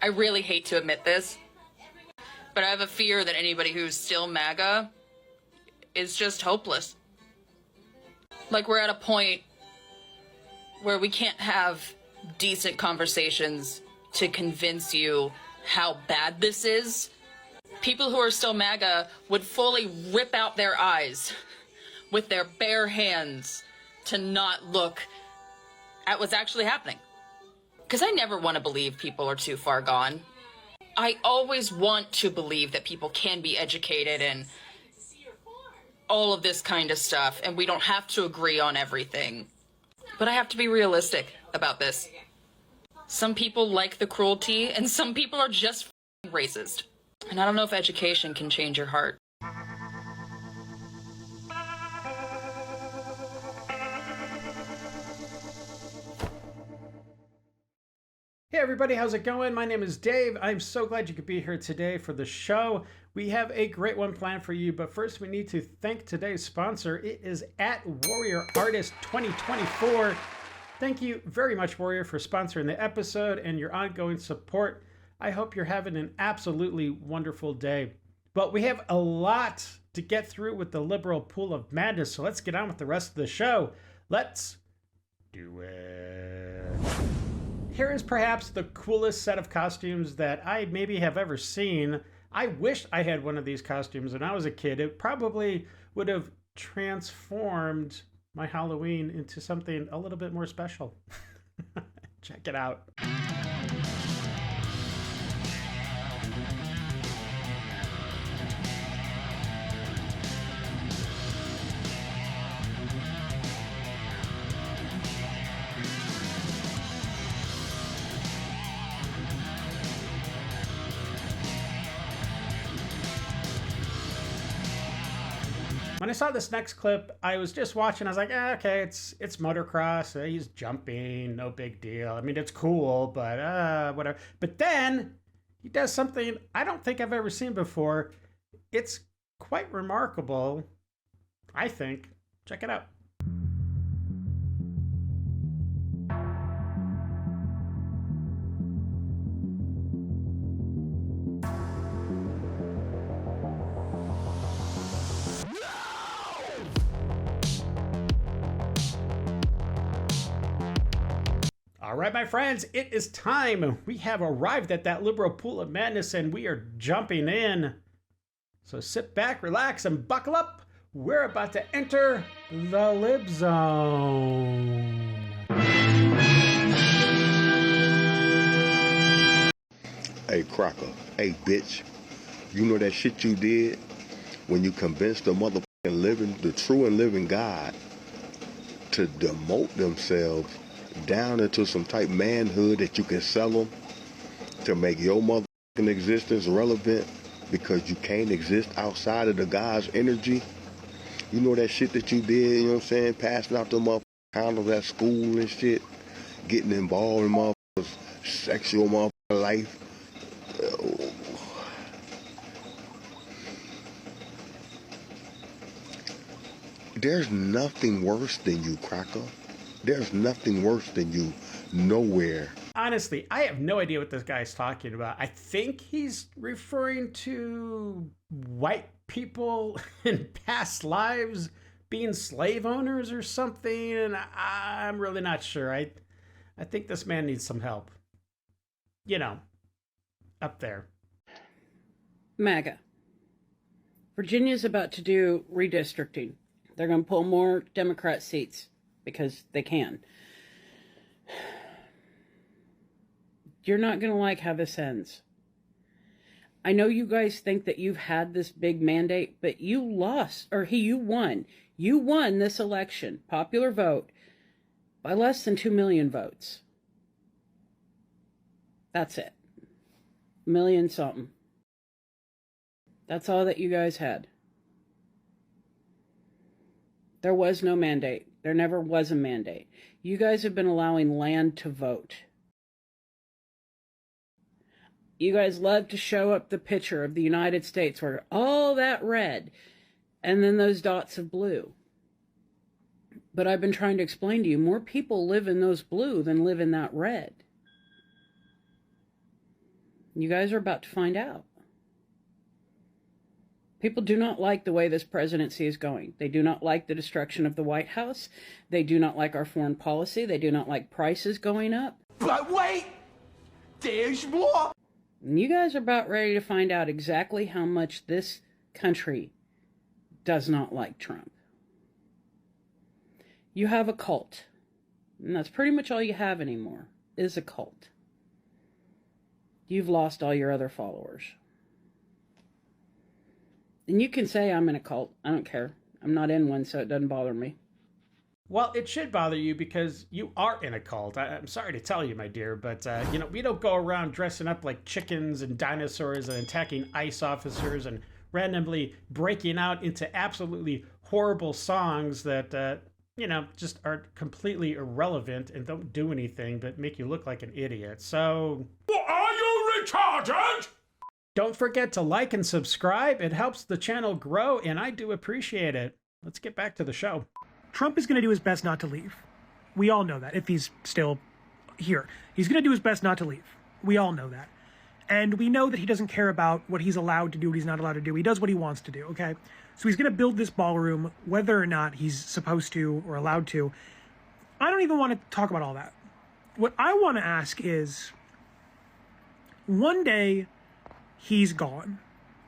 I really hate to admit this, but I have a fear that anybody who's still MAGA is just hopeless. Like, we're at a point where we can't have decent conversations to convince you how bad this is. People who are still MAGA would fully rip out their eyes with their bare hands to not look at what's actually happening. Because I never want to believe people are too far gone. I always want to believe that people can be educated and all of this kind of stuff, and we don't have to agree on everything. But I have to be realistic about this. Some people like the cruelty, and some people are just racist. And I don't know if education can change your heart. Hey everybody, how's it going? My name is Dave. I'm so glad you could be here today for the show. We have a great one planned for you, but first we need to thank today's sponsor. It is @WarriorArtist 2024. Thank you very much, Warrior, for sponsoring the episode and your ongoing support. I hope you're having an absolutely wonderful day. But we have a lot to get through with the liberal pool of madness, so let's get on with the rest of the show. Let's do it. Here is perhaps the coolest set of costumes that I maybe have ever seen. I wish I had one of these costumes when I was a kid. It probably would have transformed my Halloween into something a little bit more special. Check it out. When I saw this next clip, I was just watching. I was like, okay, it's motocross. He's jumping, no big deal. I mean, it's cool, but whatever. But then he does something I don't think I've ever seen before. It's quite remarkable, I think. Check it out. All right, my friends, it is time. We have arrived at that liberal pool of madness and we are jumping in. So sit back, relax, and buckle up. We're about to enter the Lib Zone. Hey, Crocker. Hey, bitch. You know that shit you did when you convinced the the true and living God to demote themselves down into some type manhood that you can sell them to make your motherfucking existence relevant because you can't exist outside of the God's energy. You know that shit that you did, you know what I'm saying? Passing out the motherfucking condoms at school and shit, getting involved in motherfuckers' sexual motherfucking life. There's nothing worse than you, Crocker. There's nothing worse than you nowhere. Honestly, I have no idea what this guy's talking about. I think he's referring to white people in past lives being slave owners or something. And I'm really not sure. I think this man needs some help. You know, up there. MAGA. Virginia's about to do redistricting. They're going to pull more Democrat seats because they can. You're not going to like how this ends. I know you guys think that you've had this big mandate, but you lost, or you won. You won this election, popular vote, by less than 2 million votes. That's it. Million something. That's all that you guys had. There was no mandate. There never was a mandate. You guys have been allowing land to vote. You guys love to show up the picture of the United States where all that red and then those dots of blue. But I've been trying to explain to you, more people live in those blue than live in that red. You guys are about to find out. People do not like the way this presidency is going. They do not like the destruction of the White House. They do not like our foreign policy. They do not like prices going up. But wait! There's more! And you guys are about ready to find out exactly how much this country does not like Trump. You have a cult. And that's pretty much all you have anymore, is a cult. You've lost all your other followers. And you can say I'm in a cult. I don't care. I'm not in one, so it doesn't bother me. Well, it should bother you because you are in a cult. I'm sorry to tell you, my dear, but, we don't go around dressing up like chickens and dinosaurs and attacking ICE officers and randomly breaking out into absolutely horrible songs that, just are completely irrelevant and don't do anything but make you look like an idiot. So... Are you retarded? Don't forget to like and subscribe. It helps the channel grow, and I do appreciate it. Let's get back to the show. Trump is going to do his best not to leave. We all know that, if he's still here. He's going to do his best not to leave. We all know that. And we know that he doesn't care about what he's allowed to do, what he's not allowed to do. He does what he wants to do, okay? So he's going to build this ballroom, whether or not he's supposed to or allowed to. I don't even want to talk about all that. What I want to ask is, one day he's gone,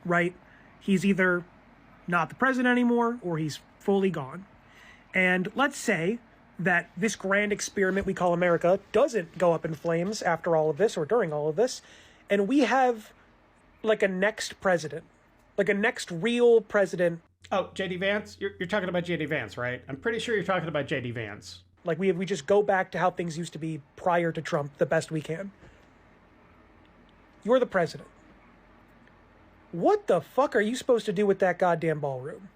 right? He's either not the president anymore or he's fully gone. And let's say that this grand experiment we call America doesn't go up in flames after all of this or during all of this, and we have like a next president, like a next real president. Oh, J.D. Vance? You're talking about J.D. Vance, right? I'm pretty sure you're talking about J.D. Vance. Like we just go back to how things used to be prior to Trump the best we can. You're the president. What the fuck are you supposed to do with that goddamn ballroom?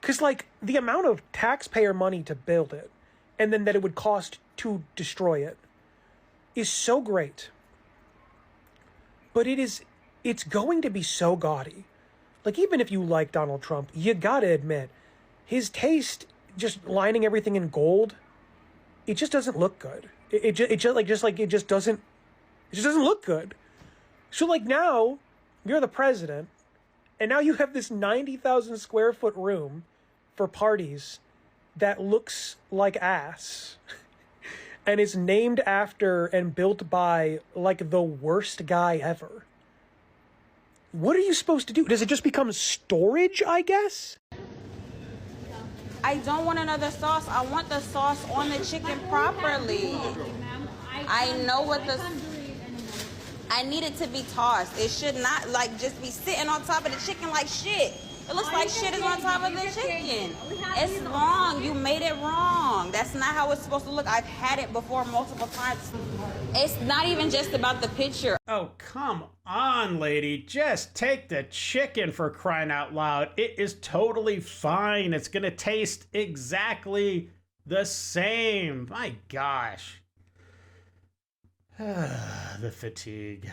Because, like, the amount of taxpayer money to build it and then that it would cost to destroy it is so great. But it's going to be so gaudy. Like, even if you like Donald Trump, you gotta admit, his taste, just lining everything in gold, it just doesn't look good. It just doesn't look good. So, like, now you're the president, and now you have this 90,000 square foot room for parties that looks like ass and is named after and built by like the worst guy ever. What are you supposed to do? Does it just become storage, I guess? I don't want another sauce. I want the sauce on the chicken properly. I know what I need it to be tossed. It should not like just be sitting on top of the chicken like shit. It looks like shit is on top of the chicken. It's wrong. You made it wrong. That's not how it's supposed to look. I've had it before multiple times. It's not even just about the picture. Oh, come on, lady. Just take the chicken, for crying out loud. It is totally fine. It's gonna taste exactly the same. My gosh. The fatigue.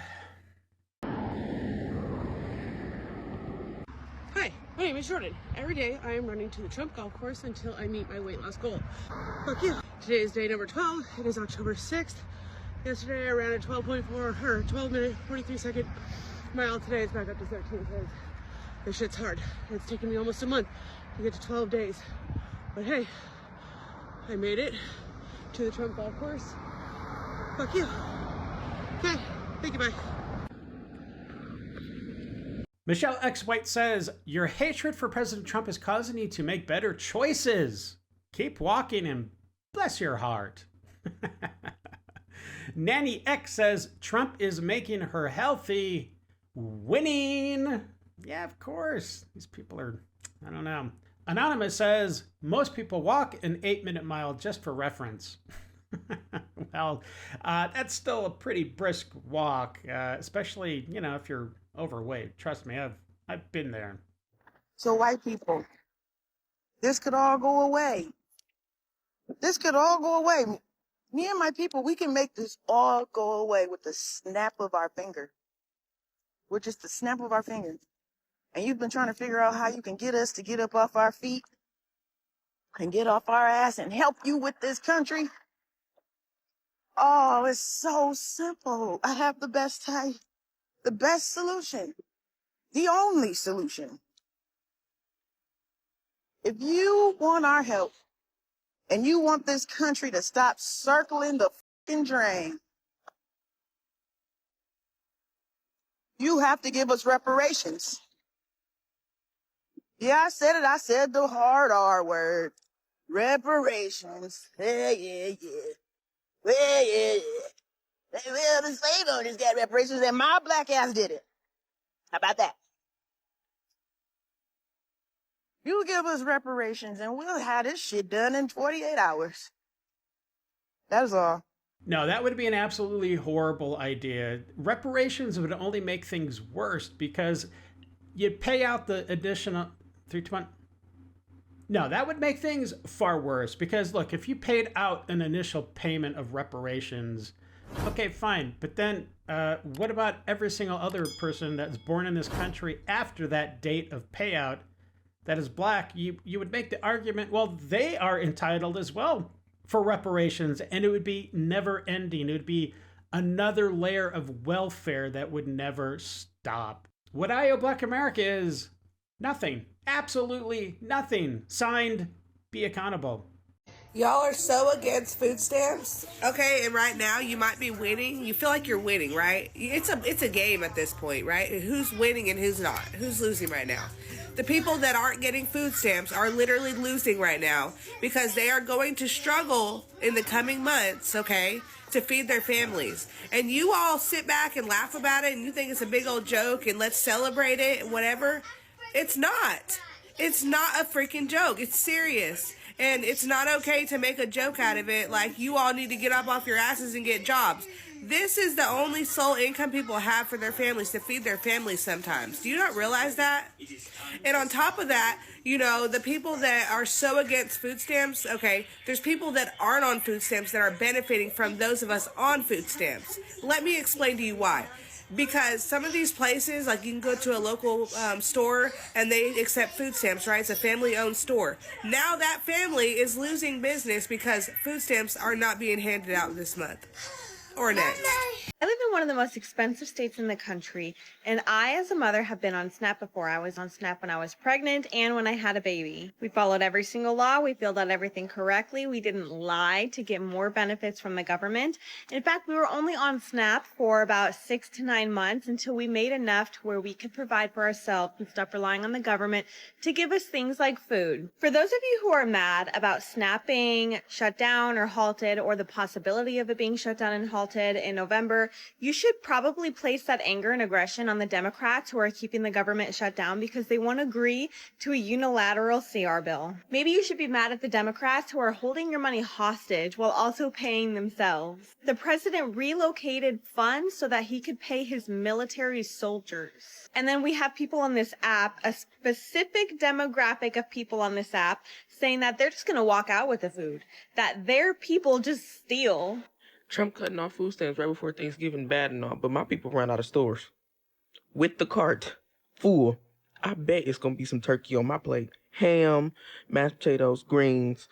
Hi, my name is Jordan. Every day I am running to the Trump golf course until I meet my weight loss goal. Fuck you. Today is day number 12. It is October 6th. Yesterday I ran a 12 minute, 43 second mile. Today it's back up to 13 because this shit's hard. It's taken me almost a month to get to 12 days. But hey, I made it to the Trump golf course. Fuck you. Okay, thank you, bye. Michelle X. White says, your hatred for President Trump is causing you to make better choices. Keep walking and bless your heart. Nanny X says, Trump is making her healthy. Winning. Yeah, of course. These people are, I don't know. Anonymous says, most people walk an 8-minute mile just for reference. Well, that's still a pretty brisk walk, especially, if you're overweight. Trust me, I've been there. So white people, this could all go away. This could all go away. Me and my people, we can make this all go away with the snap of our finger. With just the snap of our fingers. And you've been trying to figure out how you can get us to get up off our feet and get off our ass and help you with this country. Oh, it's so simple. I have the best type. the best solution, the only solution. If you want our help and you want this country to stop circling the fucking drain, you have to give us reparations. Yeah, I said it. I said the hard R word. Reparations. Yeah, yeah, yeah. Yeah, yeah, yeah. Well, the slave owners got reparations and my black ass did it. How about that? You give us reparations and we'll have this shit done in 48 hours. That is all. No, that would be an absolutely horrible idea. Reparations would only make things worse because you'd pay out the additional 320. No, that would make things far worse because look, if you paid out an initial payment of reparations, okay, fine. But then what about every single other person that's born in this country after that date of payout that is black? You would make the argument, well, they are entitled as well for reparations, and it would be never ending. It would be another layer of welfare that would never stop. What I owe Black America is nothing. Absolutely nothing. Signed, be accountable. Y'all are so against food stamps. Okay, and right now you might be winning. You feel like you're winning, right? It's a game at this point, right? Who's winning and who's not? Who's losing right now? The people that aren't getting food stamps are literally losing right now because they are going to struggle in the coming months, okay, to feed their families. And you all sit back and laugh about it and you think it's a big old joke and let's celebrate it and whatever. It's not. It's not a freaking joke. It's serious. And it's not okay to make a joke out of it like you all need to get up off your asses and get jobs. This is the only sole income people have for their families, to feed their families sometimes. Do you not realize that? And on top of that, you know, the people that are so against food stamps, okay, there's people that aren't on food stamps that are benefiting from those of us on food stamps. Let me explain to you why. Because some of these places, like you can go to a local store and they accept food stamps, right? It's a family-owned store. Now that family is losing business because food stamps are not being handed out this month or next. I live in one of the most expensive states in the country, and I, as a mother, have been on SNAP before. I was on SNAP when I was pregnant and when I had a baby. We followed every single law. We filled out everything correctly. We didn't lie to get more benefits from the government. In fact, we were only on SNAP for about 6 to 9 months until we made enough to where we could provide for ourselves and stop relying on the government to give us things like food. For those of you who are mad about SNAP being shut down or halted, or the possibility of it being shut down and halted in November, you should probably place that anger and aggression on the Democrats who are keeping the government shut down because they won't agree to a unilateral CR bill. Maybe you should be mad at the Democrats who are holding your money hostage while also paying themselves. The president relocated funds so that he could pay his military soldiers. And then we have people on this app, a specific demographic of people on this app, saying that they're just going to walk out with the food, that their people just steal. Trump cutting off food stamps right before Thanksgiving, bad and all, but my people ran out of stores. With the cart full, I bet it's going to be some turkey on my plate. Ham, mashed potatoes, greens,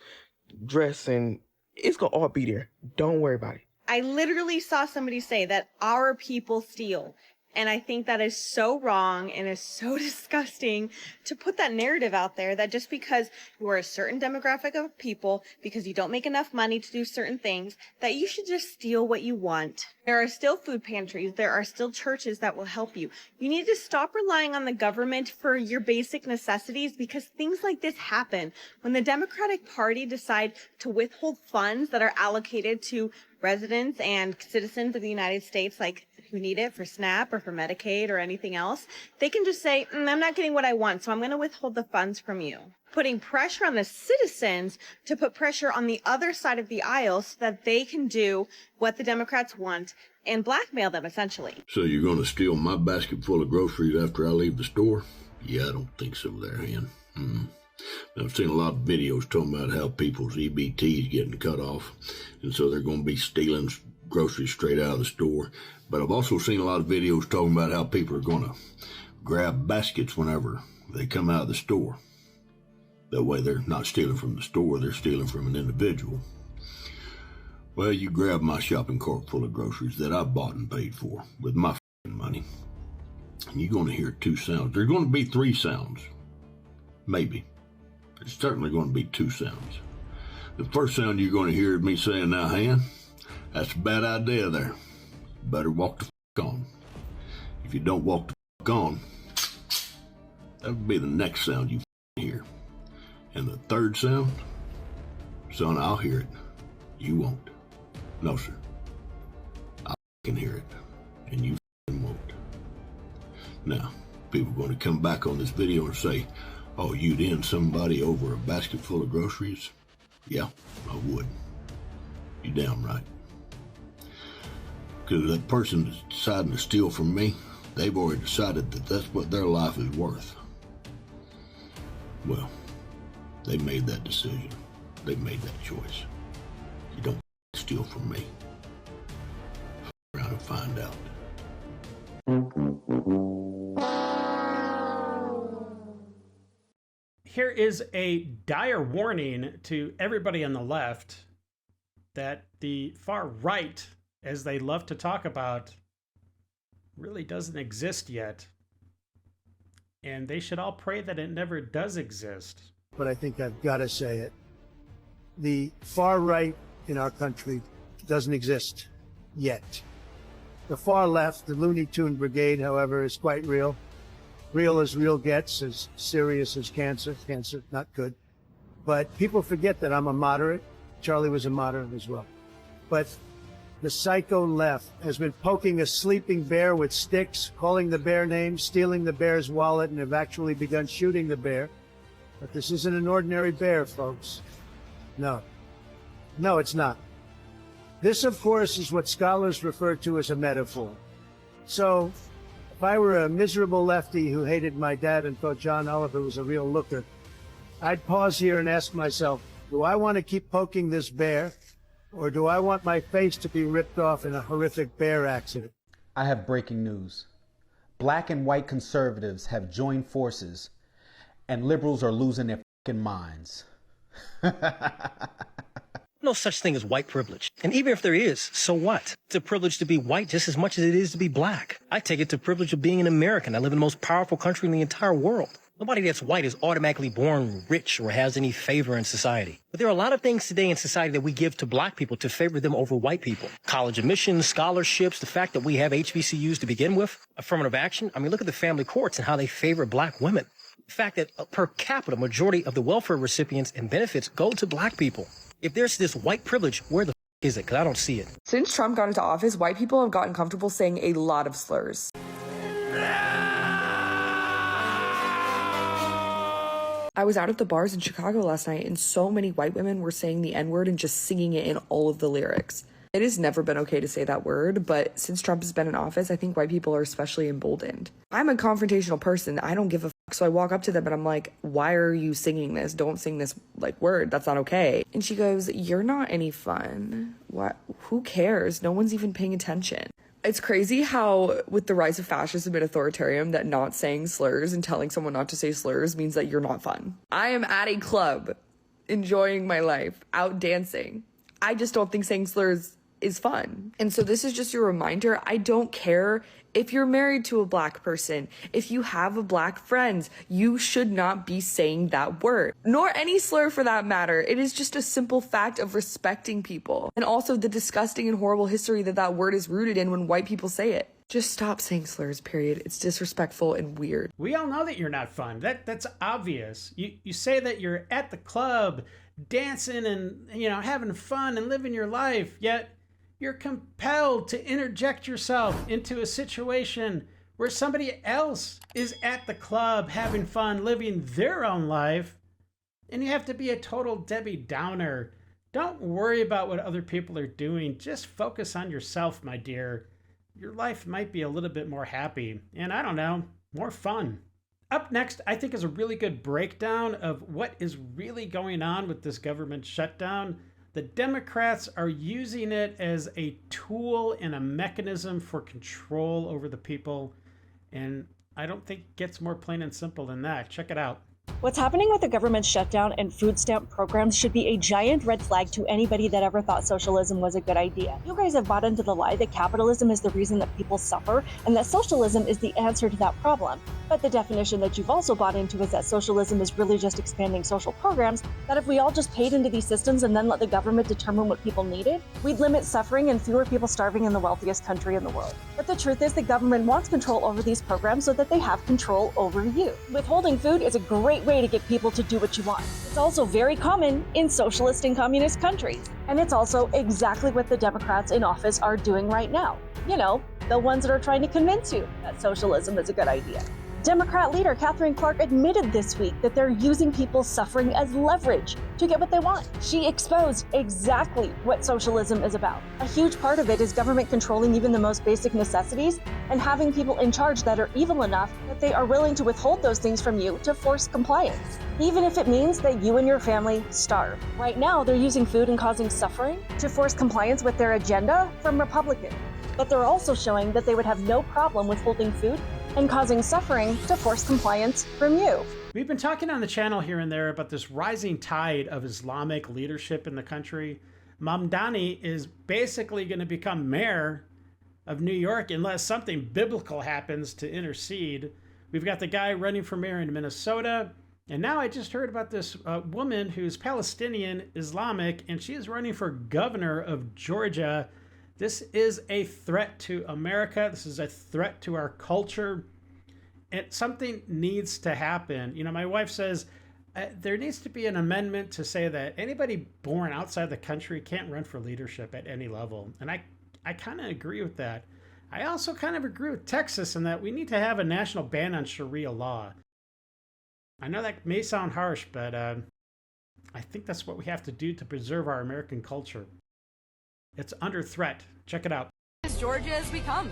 dressing. It's going to all be there. Don't worry about it. I literally saw somebody say that our people steal. And I think that is so wrong and is so disgusting to put that narrative out there that just because you are a certain demographic of people, because you don't make enough money to do certain things, that you should just steal what you want. There are still food pantries. There are still churches that will help you. You need to stop relying on the government for your basic necessities because things like this happen. When the Democratic Party decide to withhold funds that are allocated to residents and citizens of the United States, like who need it for SNAP or for Medicaid or anything else, they can just say, I'm not getting what I want, so I'm going to withhold the funds from you. Putting pressure on the citizens to put pressure on the other side of the aisle so that they can do what the Democrats want and blackmail them, essentially. So you're going to steal my basket full of groceries after I leave the store? Yeah, I don't think so there, Hen. I've seen a lot of videos talking about how people's EBT is getting cut off, and so they're going to be stealing groceries straight out of the store. But I've also seen a lot of videos talking about how people are going to grab baskets whenever they come out of the store. That way they're not stealing from the store, they're stealing from an individual. Well, you grab my shopping cart full of groceries that I bought and paid for with my money. And you're going to hear two sounds. There's going to be three sounds. Maybe. There's certainly going to be two sounds. The first sound you're going to hear is me saying, now, hand, that's a bad idea there. Better walk the f*** on. If you don't walk the f*** on, that would be the next sound you hear. And the third sound, son, I'll hear it. You won't. No, sir. I can hear it. And you won't. Now, people are going to come back on this video and say, oh, you'd end somebody over a basket full of groceries? Yeah, I would. You damn right. Because that person that's deciding to steal from me, they've already decided that that's what their life is worth. Well, they made that decision. They made that choice. You don't steal from me. F around and find out. Here is a dire warning to everybody on the left that the far right, as they love to talk about, really doesn't exist yet. And they should all pray that it never does exist. But I think I've got to say it. The far right in our country doesn't exist yet. The far left, the Looney Tune Brigade, however, is quite real. Real as real gets, as serious as cancer. Cancer, not good. But people forget that I'm a moderate. Charlie was a moderate as well. But the psycho left has been poking a sleeping bear with sticks, calling the bear names, stealing the bear's wallet, and have actually begun shooting the bear. But this isn't an ordinary bear, folks. No. No, it's not. This, of course, is what scholars refer to as a metaphor. So, if I were a miserable lefty who hated my dad and thought John Oliver was a real looker, I'd pause here and ask myself, do I want to keep poking this bear, or do I want my face to be ripped off in a horrific bear accident? I have breaking news. Black and white conservatives have joined forces, and liberals are losing their fucking minds. No such thing as white privilege. And even if there is, so what? It's a privilege to be white just as much as it is to be black. I take it to privilege of being an American. I live in the most powerful country in the entire world. Nobody that's white is automatically born rich or has any favor in society. But there are a lot of things today in society that we give to black people to favor them over white people. College admissions, scholarships, the fact that we have HBCUs to begin with, affirmative action. I mean, look at the family courts and how they favor black women. The fact that a per capita majority of the welfare recipients and benefits go to black people. If there's this white privilege, where the is it? Because I don't see it. Since Trump got into office, white people have gotten comfortable saying a lot of slurs. I was out at the bars in Chicago last night, and so many white women were saying the N-word and just singing it in all of the lyrics. It has never been okay to say that word, but since Trump has been in office, I think white people are especially emboldened. I'm a confrontational person. I don't give a fuck, so I walk up to them and I'm like, why are you singing this? Don't sing this, word. That's not okay. And she goes, you're not any fun. What? Who cares? No one's even paying attention. It's crazy how, with the rise of fascism and authoritarian, that not saying slurs and telling someone not to say slurs means that you're not fun. I am at a club, enjoying my life, out dancing. I just don't think saying slurs is fun. And so this is just your reminder. I don't care if you're married to a black person, if you have a black friend, you should not be saying that word, nor any slur for that matter. It is just a simple fact of respecting people, and also the disgusting and horrible history that that word is rooted in when white people say it. Just stop saying slurs, period. It's disrespectful and weird. We all know that you're not fun. That's obvious. You say that you're at the club dancing and, having fun and living your life, yet you're compelled to interject yourself into a situation where somebody else is at the club having fun, living their own life, and you have to be a total Debbie Downer. Don't worry about what other people are doing. Just focus on yourself, my dear. Your life might be a little bit more happy and, I don't know, more fun. Up next, I think, is a really good breakdown of what is really going on with this government shutdown. The Democrats are using it as a tool and a mechanism for control over the people. And I don't think it gets more plain and simple than that. Check it out. What's happening with the government shutdown and food stamp programs should be a giant red flag to anybody that ever thought socialism was a good idea. You guys have bought into the lie that capitalism is the reason that people suffer and that socialism is the answer to that problem. But the definition that you've also bought into is that socialism is really just expanding social programs, that if we all just paid into these systems and then let the government determine what people needed, we'd limit suffering and fewer people starving in the wealthiest country in the world. But the truth is the government wants control over these programs so that they have control over you. Withholding food is a great way to get people to do what you want. It's also very common in socialist and communist countries. And it's also exactly what the Democrats in office are doing right now. You know, the ones that are trying to convince you that socialism is a good idea. Democrat leader Katherine Clark admitted this week that they're using people's suffering as leverage to get what they want. She exposed exactly what socialism is about. A huge part of it is government controlling even the most basic necessities and having people in charge that are evil enough that they are willing to withhold those things from you to force compliance, even if it means that you and your family starve. Right now, they're using food and causing suffering to force compliance with their agenda from Republicans. But they're also showing that they would have no problem withholding food and causing suffering to force compliance from you. We've been talking on the channel here and there about this rising tide of Islamic leadership in the country. Mamdani is basically going to become mayor of New York unless something biblical happens to intercede. We've got the guy running for mayor in Minnesota. And now I just heard about this woman who's Palestinian Islamic, and she is running for governor of Georgia. This is a threat to America. This is a threat to our culture. And something needs to happen. You know, my wife says there needs to be an amendment to say that anybody born outside the country can't run for leadership at any level. And I kind of agree with that. I also kind of agree with Texas in that we need to have a national ban on Sharia law. I know that may sound harsh, but I think that's what we have to do to preserve our American culture. It's under threat. Check it out. As Georgia as we come.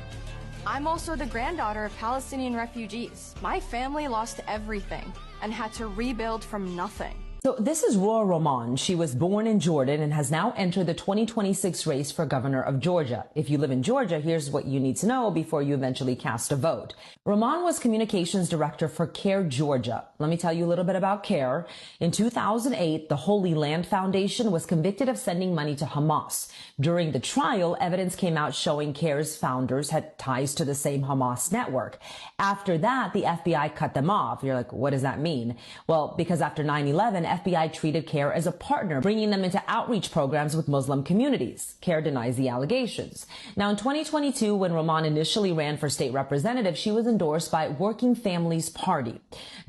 I'm also the granddaughter of Palestinian refugees. My family lost everything and had to rebuild from nothing. So this is Roa Roman. She was born in Jordan and has now entered the 2026 race for governor of Georgia. If you live in Georgia, here's what you need to know before you eventually cast a vote. Roman was communications director for CARE Georgia. Let me tell you a little bit about CARE. In 2008, the Holy Land Foundation was convicted of sending money to Hamas. During the trial, evidence came out showing CARE's founders had ties to the same Hamas network. After that, the FBI cut them off. You're like, what does that mean? Well, because after 9/11, FBI treated CARE as a partner, bringing them into outreach programs with Muslim communities. CARE denies the allegations. Now, in 2022, when Roman initially ran for state representative, she was endorsed by Working Families Party.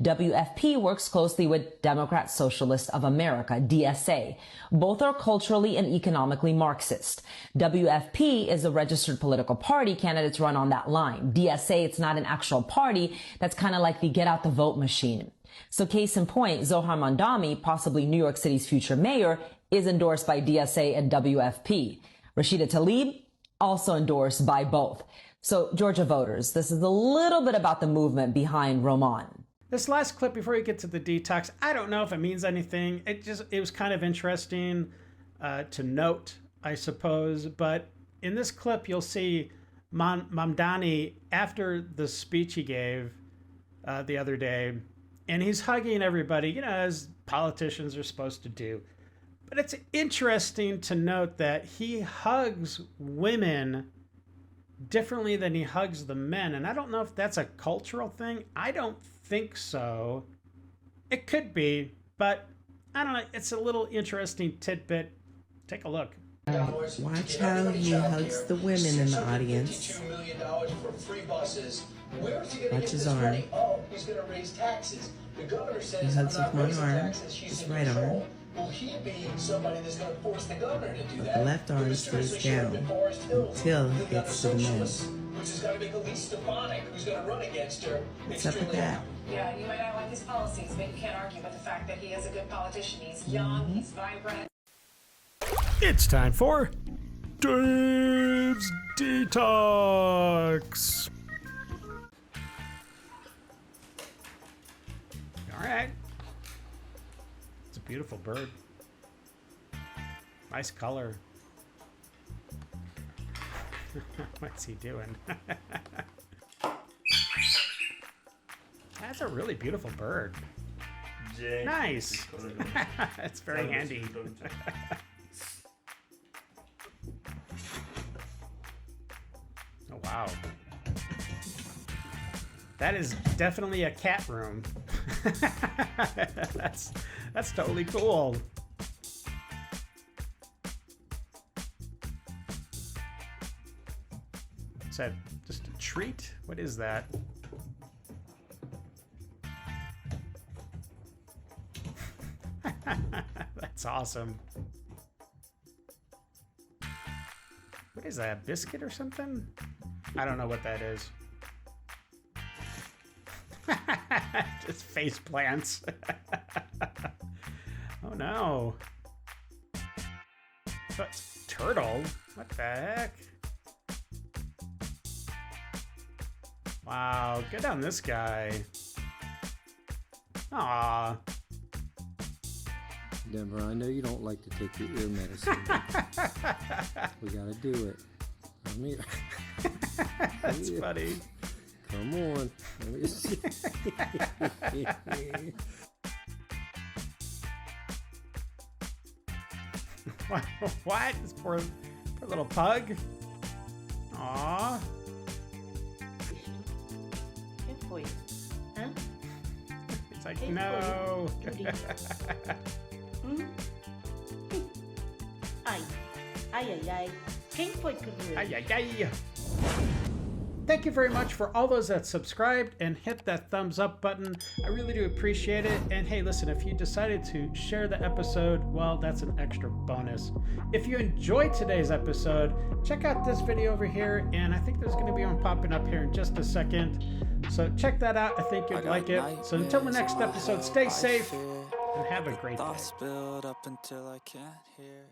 WFP works closely with Democrat Socialists of America, DSA. Both are culturally and economically Marxist. WFP is a registered political party. Candidates run on that line. DSA, it's not an actual party. That's kind of like the get out the vote machine. So case in point, Zohar Mamdani, possibly New York City's future mayor, is endorsed by DSA and WFP. Rashida Tlaib, also endorsed by both. So Georgia voters, this is a little bit about the movement behind Roman. This last clip before you get to the detox, I don't know if it means anything. It was kind of interesting to note, I suppose. But in this clip, you'll see Mamdani after the speech he gave the other day, and he's hugging everybody, you know, as politicians are supposed to do. But it's interesting to note that he hugs women differently than he hugs the men. And I don't know if that's a cultural thing. I don't think so. It could be, but I don't know. It's a little interesting tidbit. Take a look. Watch how he hugs the women in the audience. Watch his arm. He hugs with one arm, his right arm. The left arm stays down until it gets to the men. What's up with that? Yeah, you might not like his policies, but you can't argue with the fact that he is a good politician. He's young, he's vibrant. It's time for Dave's Detox. All right. It's a beautiful bird. Nice color. What's he doing? That's a really beautiful bird. Nice. It's very handy. Oh, wow. That is definitely a cat room. That's totally cool. Is that just a treat? What is that? That's awesome. What is that? Biscuit or something? I don't know what that is. Just face plants. Oh no. That's turtle? What the heck? Wow, good on this guy. Aww. Denver, I know you don't like to take your ear medicine. We gotta do it. Come here. That's funny. Come on. Let me see. What? This poor little pug? Aww. It's like, no. Ai, ai, ai, ai. Quem foi que doeu? Ay, ay, ay. Thank you very much for all those that subscribed and hit that thumbs up button. I really do appreciate it. And hey, listen, if you decided to share the episode, well, that's an extra bonus. If you enjoyed today's episode, check out this video over here. And I think there's going to be one popping up here in just a second. So check that out. I think you'd like it. So until the next episode, stay safe and have a great day. Build up until I can't hear.